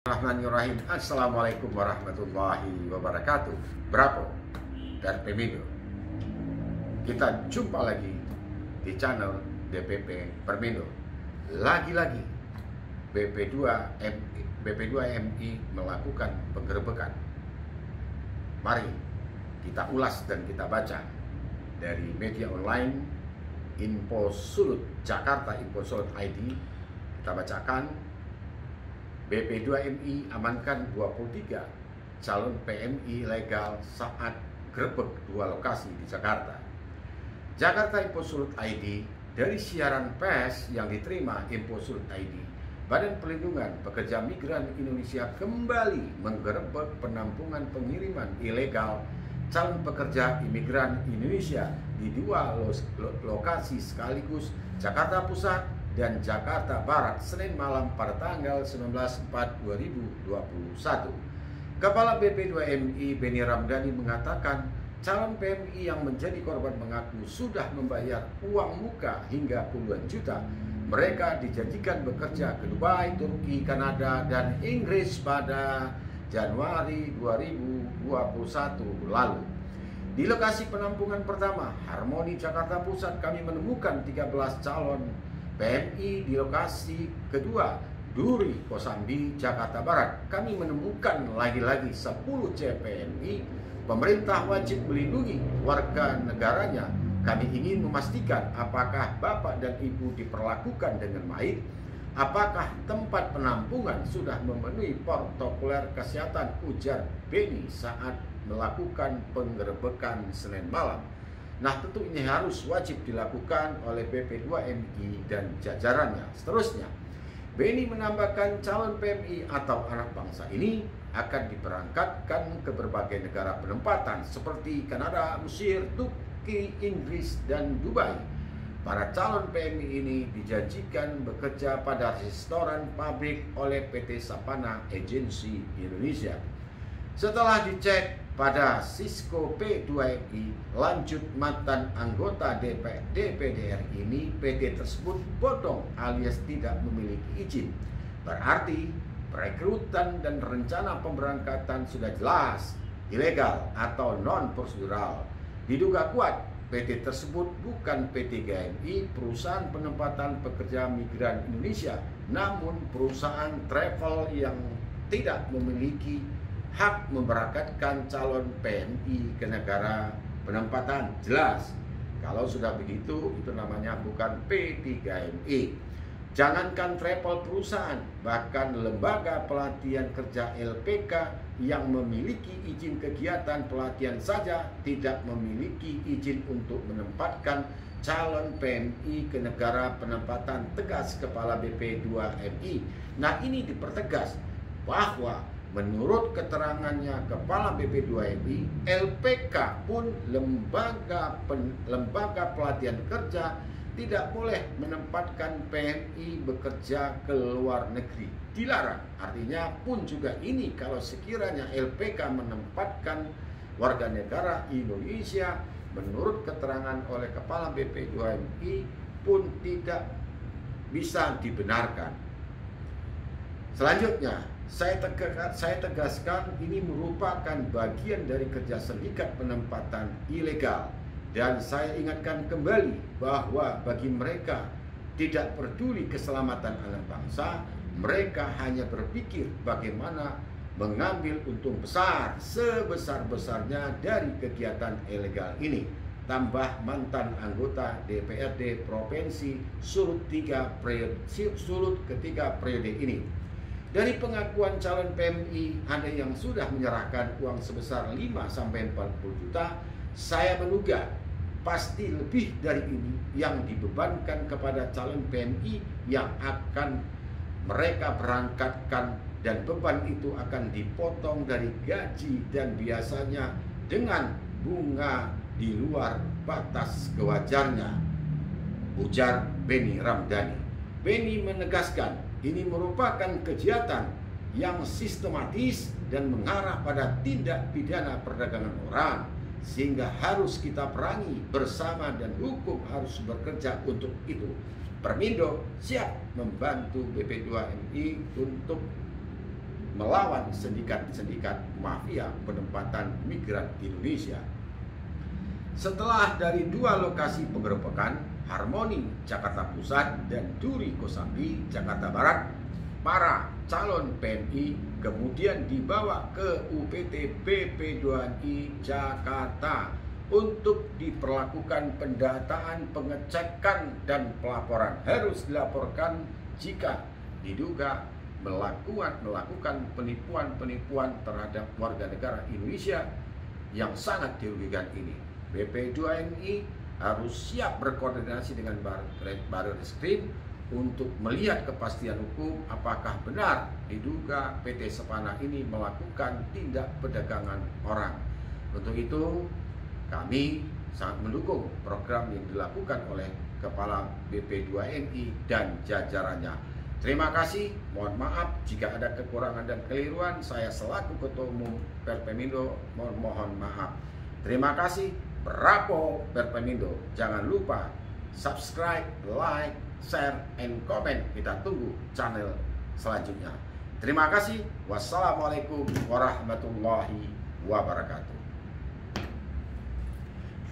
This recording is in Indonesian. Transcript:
Bismillahirrahmanirrahim. Assalamualaikum warahmatullahi wabarakatuh. Bravo dan Pemindo. Kita jumpa lagi di channel DPP Permindo. Lagi-lagi BP2MI melakukan penggerebekan. Mari kita ulas dan kita baca dari media online Info Sulut Jakarta, Info Sulut ID. Kita bacakan: BP2MI amankan 23 calon PMI legal saat grebek dua lokasi di Jakarta. Jakarta, Info Sulut ID. Dari siaran pers yang diterima Info Sulut ID, Badan Perlindungan Pekerja Migran Indonesia kembali menggerebek penampungan pengiriman ilegal calon pekerja imigran Indonesia di dua lokasi sekaligus, Jakarta Pusat dan Jakarta Barat, Senin malam pada tanggal 19/4/2021. Kepala BP2MI Benny Ramdhani mengatakan calon PMI yang menjadi korban mengaku sudah membayar uang muka hingga puluhan juta. Mereka dijanjikan bekerja ke Dubai, Turki, Kanada, dan Inggris pada Januari 2021 lalu. Di lokasi penampungan pertama, Harmoni Jakarta Pusat, kami menemukan 13 calon PMI. Di lokasi kedua, Duri Kosambi Jakarta Barat, kami menemukan lagi-lagi 10 CPMI. Pemerintah wajib melindungi warga negaranya. Kami ingin memastikan apakah Bapak dan Ibu diperlakukan dengan baik, apakah tempat penampungan sudah memenuhi protokol kesehatan, ujar Benny saat melakukan penggerebekan Senin malam. Nah, tentu ini harus wajib dilakukan oleh BP2MI dan jajarannya. Seterusnya, Benny menambahkan calon PMI atau anak bangsa ini akan diberangkatkan ke berbagai negara penempatan seperti Kanada, Mesir, Turki, Inggris, dan Dubai. Para calon PMI ini dijanjikan bekerja pada restoran pabrik oleh PT Sapana Agency Indonesia. Setelah dicek pada Cisco P2MI, lanjut mantan anggota DPD RI ini, PT tersebut bodong alias tidak memiliki izin. Berarti perekrutan dan rencana pemberangkatan sudah jelas ilegal atau non-prosedural. Diduga kuat PT tersebut bukan P3MI, perusahaan penempatan pekerja migran Indonesia, namun perusahaan travel yang tidak memiliki hak memberangkatkan calon PMI ke negara penempatan. Jelas, kalau sudah begitu itu namanya bukan P3MI. Jangankan travel perusahaan, bahkan lembaga pelatihan kerja LPK yang memiliki izin kegiatan pelatihan saja tidak memiliki izin untuk menempatkan calon PMI ke negara penempatan, tegas Kepala BP2MI. Nah, ini dipertegas bahwa menurut keterangannya Kepala BP2MI, LPK pun lembaga pelatihan kerja tidak boleh menempatkan PMI bekerja ke luar negeri. Dilarang. Artinya pun juga ini kalau sekiranya LPK menempatkan warga negara Indonesia, menurut keterangan oleh Kepala BP2MI pun tidak bisa dibenarkan. Selanjutnya, saya tegaskan ini merupakan bagian dari kerja sindikat penempatan ilegal. Dan saya ingatkan kembali bahwa bagi mereka tidak peduli keselamatan anak bangsa, mereka hanya berpikir bagaimana mengambil untung besar sebesar-besarnya dari kegiatan ilegal ini. Tambah mantan anggota DPRD Provinsi Sulut ketiga periode ini. Dari pengakuan calon PMI, ada yang sudah menyerahkan uang sebesar 5-40 juta. Saya menduga pasti lebih dari ini yang dibebankan kepada calon PMI yang akan mereka berangkatkan, dan beban itu akan dipotong dari gaji dan biasanya dengan bunga di luar batas kewajarnya, ujar Benny Ramdhani. Benny menegaskan ini merupakan kejahatan yang sistematis dan mengarah pada tindak pidana perdagangan orang, sehingga harus kita perangi bersama dan hukum harus bekerja untuk itu. Permindo siap membantu BP2MI untuk melawan sindikat-sindikat mafia penempatan migran Indonesia. Setelah dari 2 lokasi penggerebekan, Harmoni Jakarta Pusat dan Duri Kosambi Jakarta Barat, para calon PMI kemudian dibawa ke UPT BP2NI Jakarta untuk diperlakukan pendataan, pengecekan, dan pelaporan. Harus dilaporkan jika diduga melakukan penipuan terhadap warga negara Indonesia yang sangat dirugikan ini. BP2NI harus siap berkoordinasi dengan Barreskrim untuk melihat kepastian hukum apakah benar diduga PT Sepana ini melakukan tindak perdagangan orang. Untuk itu kami sangat mendukung program yang dilakukan oleh Kepala BP2NI dan jajarannya. Terima kasih, mohon maaf jika ada kekurangan dan keliruan. Saya selaku Ketua Umum Perpemindo mohon maaf. Terima kasih, Bravo Perpemindo. Jangan lupa subscribe, like, share, and comment. Kita tunggu channel selanjutnya. Terima kasih. Wassalamualaikum warahmatullahi wabarakatuh.